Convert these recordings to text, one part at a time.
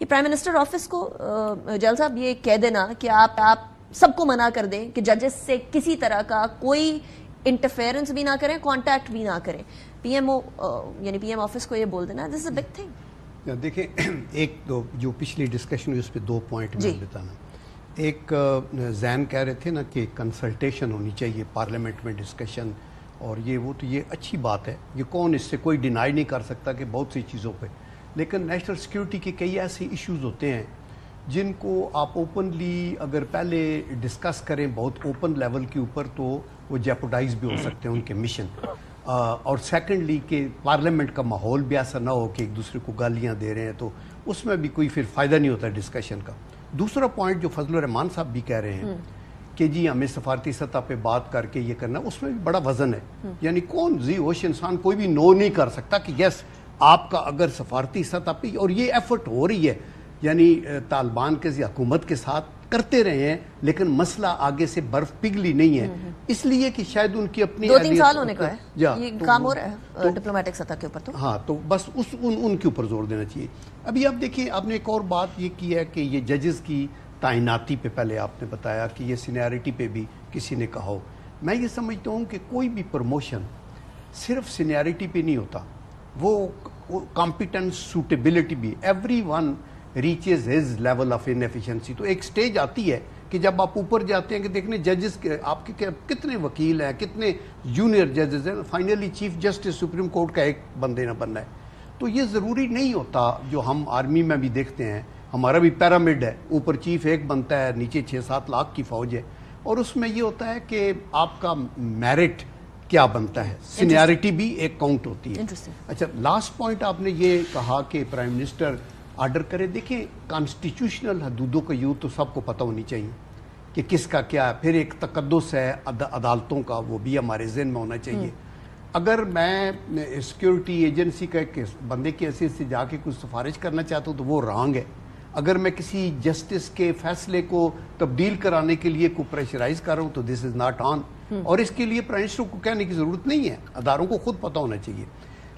یہ prime minister office کو jail صاحب یہ کہہ دینا کہ آپ سب کو منع کر دیں کہ ججز سے کسی طرح کا کوئی انٹرفیئرنس بھی نہ کریں, کانٹیکٹ بھی نہ کریں, پی ایم او یعنی پی ایم آفس کو یہ بول دینا, دس از اے بگ تھنگ. دیکھیں ایک تو جو پچھلی ڈسکشن ہوئی اس پہ 2 پوائنٹ میں بتانا. ایک زین کہہ رہے تھے نا کہ کنسلٹیشن ہونی چاہیے پارلیمنٹ میں, ڈسکشن, اور وہ تو یہ اچھی بات ہے, یہ کون اس سے کوئی ڈینائی نہیں کر سکتا کہ بہت سی چیزوں پہ, لیکن نیشنل سیکیورٹی کے کئی ایسے ایشوز ہوتے ہیں جن کو آپ اوپنلی اگر پہلے ڈسکس کریں بہت اوپن لیول کے اوپر تو وہ جیپوڈائز بھی ہو سکتے ہیں ان کے مشن, اور سیکنڈلی کہ پارلیمنٹ کا ماحول بھی ایسا نہ ہو کہ ایک دوسرے کو گالیاں دے رہے ہیں, تو اس میں بھی کوئی پھر فائدہ نہیں ہوتا ڈسکشن کا. دوسرا پوائنٹ جو فضل الرحمان صاحب بھی کہہ رہے ہیں کہ جی ہمیں سفارتی سطح پہ بات کر کے یہ کرنا, اس میں بھی بڑا وزن ہے. یعنی کون زی ہوش انسان کوئی بھی نو نہیں کر سکتا کہ یس آپ کا اگر سفارتی سطح پہ, اور یہ ایفرٹ ہو رہی ہے یعنی طالبان کے حکومت کے ساتھ کرتے رہے ہیں, لیکن مسئلہ آگے سے برف پگھلی نہیں ہے, اس لیے کہ شاید ان کی اپنی 2-3 سال ہونے کا ہے یہ کام ہو رہا ہے ڈپلومیٹک سطح کے اوپر. تو ہاں, تو بس ان کے اوپر زور دینا چاہیے. ابھی آپ دیکھیں آپ نے ایک اور بات یہ کی ہے کہ یہ ججز کی تعیناتی پہ پہلے آپ نے بتایا کہ یہ سینیارٹی پہ بھی کسی نے کہا ہو. میں یہ سمجھتا ہوں کہ کوئی بھی پروموشن صرف سینیارٹی پہ نہیں ہوتا, وہ کمپیٹنس, سوٹیبلٹی بھی, every one reaches his level of inefficiency. تو ایک سٹیج آتی ہے کہ جب آپ اوپر جاتے ہیں کہ دیکھنے ججز آپ کے کتنے وکیل ہیں, کتنے جونیئر ججز ہیں, finally chief justice supreme court کا ایک بندے نہ بننا ہے. تو یہ ضروری نہیں ہوتا جو ہم آرمی میں بھی دیکھتے ہیں, ہمارا بھی پیرامڈ ہے, اوپر چیف ایک بنتا ہے, نیچے 6-7 لاکھ کی فوج ہے, اور اس میں یہ ہوتا ہے کہ آپ کا میرٹ کیا بنتا ہے, سینیارٹی بھی ایک کاؤنٹ ہوتی ہے. اچھا, لاسٹ پوائنٹ آپ نے یہ کہا کہ پرائم منسٹر آرڈر کرے. دیکھیں کانسٹیٹیوشنل حدودوں کا یوں تو سب کو پتہ ہونی چاہیے کہ کس کا کیا ہے, پھر ایک تقدس ہے عدالتوں کا, وہ بھی ہمارے ذہن میں ہونا چاہیے. اگر میں سیکیورٹی ایجنسی کا ایک بندے کی حیثیت سے جا کے کچھ سفارش کرنا چاہتا ہوں تو وہ رانگ ہے. اگر میں کسی جسٹس کے فیصلے کو تبدیل کرانے کے لیے کو پریشرائز کر رہا ہوں تو دس از ناٹ آن, اور اس کے لیے پرائم منسٹر کو کہنے کی ضرورت نہیں ہے, اداروں کو خود پتہ ہونا چاہیے.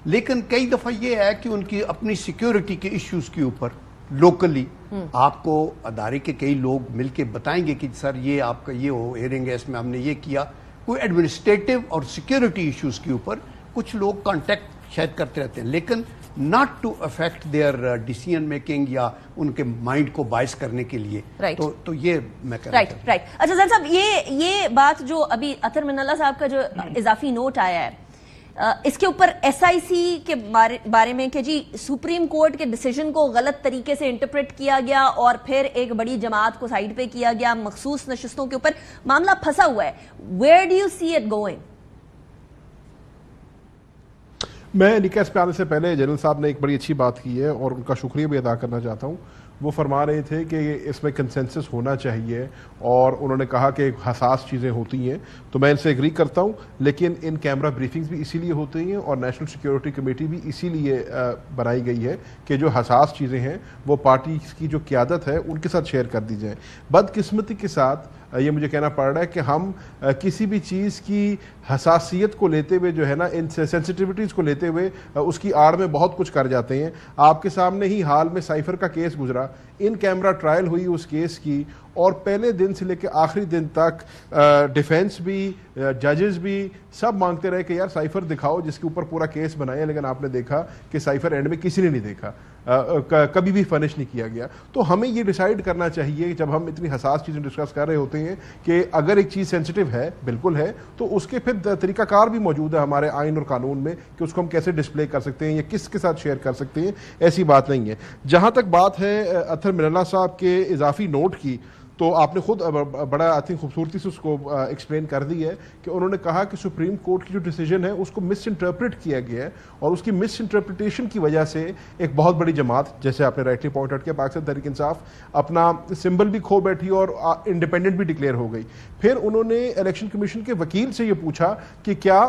لیکن کئی دفعہ یہ ہے کہ ان کی اپنی سیکیورٹی کے ایشوز کے اوپر لوکلی آپ کو ادارے کے کئی لوگ مل کے بتائیں گے کہ سر یہ آپ کا یہ ہو ہیئرنگ ہے, اس میں ہم نے یہ کیا. کوئی ایڈمنسٹریٹو اور سیکیورٹی ایشوز کے اوپر کچھ لوگ کانٹیکٹ شاید کرتے رہتے ہیں, لیکن not to affect their decision making یا ان کے مائنڈ کو باعث کرنے کے لیے. تو یہ میں کہہ رہا ہوں. رائٹ. اچھا زین صاحب, یہ بات جو ابھی اطہر من اللہ صاحب کا جو اضافی نوٹ آیا ہے, اس کے اوپر ایس آئی سی کے بارے میں کہ جی سپریم کورٹ کے ڈیسیجن کو غلط طریقے سے انٹرپریٹ کیا گیا اور پھر ایک بڑی جماعت کو سائیڈ پہ کیا گیا, مخصوص نشستوں کے اوپر معاملہ پھنسا ہوا ہے. Where do you see it going? میں نکاس پہ آنے سے پہلے جنرل صاحب نے ایک بڑی اچھی بات کی ہے اور ان کا شکریہ بھی ادا کرنا چاہتا ہوں. وہ فرما رہے تھے کہ اس میں کنسنسس ہونا چاہیے, اور انہوں نے کہا کہ حساس چیزیں ہوتی ہیں, تو میں ان سے ایگری کرتا ہوں, لیکن ان کیمرہ بریفنگز بھی اسی لیے ہوتی ہیں اور نیشنل سیکیورٹی کمیٹی بھی اسی لیے بنائی گئی ہے کہ جو حساس چیزیں ہیں وہ پارٹی کی جو قیادت ہے ان کے ساتھ شیئر کر دی جائیں. بدقسمتی کے ساتھ یہ مجھے کہنا پڑ رہا ہے کہ ہم کسی بھی چیز کی حساسیت کو لیتے ہوئے جو ہے نا, ان سینسٹیوٹیز کو لیتے ہوئے اس کی آڑ میں بہت کچھ کر جاتے ہیں. آپ کے سامنے ہی حال میں سائفر کا کیس گزرا, ان کیمرہ ٹرائل ہوئی اس کیس کی, اور پہلے دن سے لے کے آخری دن تک ڈیفینس بھی, ججز بھی سب مانگتے رہے کہ یار سائفر دکھاؤ جس کے اوپر پورا کیس بنایا, لیکن آپ نے دیکھا کہ سائفر اینڈ میں کسی نے نہیں دیکھا, کبھی بھی فنش نہیں کیا گیا. تو ہمیں یہ ڈیسائیڈ کرنا چاہیے جب ہم اتنی حساس چیزیں ڈسکس کر رہے ہوتے ہیں کہ اگر ایک چیز سینسٹیو ہے, بالکل ہے, تو اس کے پھر طریقہ کار بھی موجود ہے ہمارے آئین اور قانون میں کہ اس کو ہم کیسے ڈسپلے کر سکتے ہیں یا کس کے ساتھ شیئر کر سکتے ہیں. ایسی بات نہیں ہے. جہاں تک بات ہے اطہر من اللہ صاحب کے اضافی نوٹ کی, تو آپ نے خود بڑا آئی تھنک خوبصورتی سے اس کو ایکسپلین کر دی ہے کہ انہوں نے کہا کہ سپریم کورٹ کی جو ڈیسیجن ہے اس کو مس انٹرپریٹ کیا گیا ہے, اور اس کی مس انٹرپریٹیشن کی وجہ سے ایک بہت بڑی جماعت, جیسے آپ نے رائٹلی پوائنٹ آؤٹ کیا, پاکستان تحریک انصاف اپنا سمبل بھی کھو بیٹھی اور انڈیپینڈنٹ بھی ڈکلیئر ہو گئی. پھر انہوں نے الیکشن کمیشن کے وکیل سے یہ پوچھا کہ کیا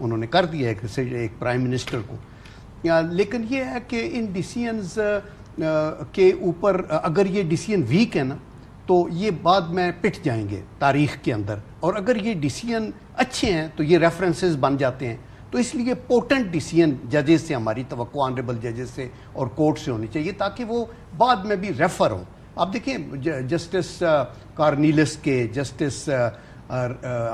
انہوں نے کر دیا ایک پرائم منسٹر کو. لیکن یہ ہے کہ ان ڈیسیژنز کے اوپر اگر یہ ڈیسیژن ویک ہے نا تو یہ بعد میں پٹ جائیں گے تاریخ کے اندر, اور اگر یہ ڈیسیژن اچھے ہیں تو یہ ریفرنسز بن جاتے ہیں. تو اس لیے پوٹنٹ ڈیسیژن ججز سے ہماری توقع آنریبل ججز سے اور کورٹ سے ہونی چاہیے تاکہ وہ بعد میں بھی ریفر ہوں. آپ دیکھیں جسٹس کارنیلس کے, جسٹس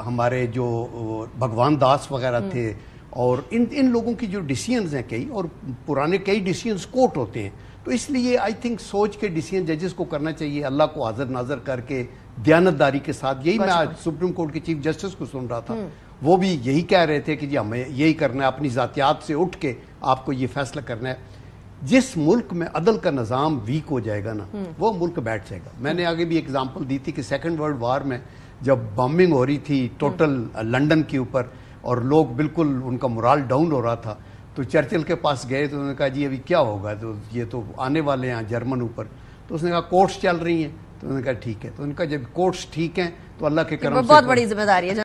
ہمارے جو بھگوان داس وغیرہ تھے, اور ان لوگوں کی جو ڈیسیژنز ہیں کئی, اور پرانے کئی ڈیسیژنز کورٹ ہوتے ہیں. تو اس لیے آئی تھنک سوچ کے ڈیسیژن ججز کو کرنا چاہیے, اللہ کو حاضر ناظر کر کے دیانتداری کے ساتھ. یہی میں آج سپریم کورٹ کے چیف جسٹس کو سن رہا تھا, وہ بھی یہی کہہ رہے تھے کہ جی ہمیں یہی کرنا ہے, اپنی ذاتیات سے اٹھ کے آپ کو یہ فیصلہ کرنا ہے. جس ملک میں عدل کا نظام ویک ہو جائے گا نا وہ ملک بیٹھ جائے گا. میں نے آگے بھی ایگزامپل دی تھی کہ سیکنڈ ورلڈ وار میں جب بامبنگ ہو رہی تھی ٹوٹل لنڈن کے اوپر اور لوگ بالکل ان کا مورال ڈاؤن ہو رہا تھا, تو چرچل کے پاس گئے تو انہوں نے کہا جی ابھی کیا ہوگا, تو یہ تو آنے والے ہیں جرمن اوپر. تو اس نے کہا کورٹس چل رہی ہیں, تو انہوں نے کہا ٹھیک ہے. تو ان کا جب کورٹس ٹھیک ہیں تو اللہ کے کرم سے بہت بڑی ذمہ داری ہے.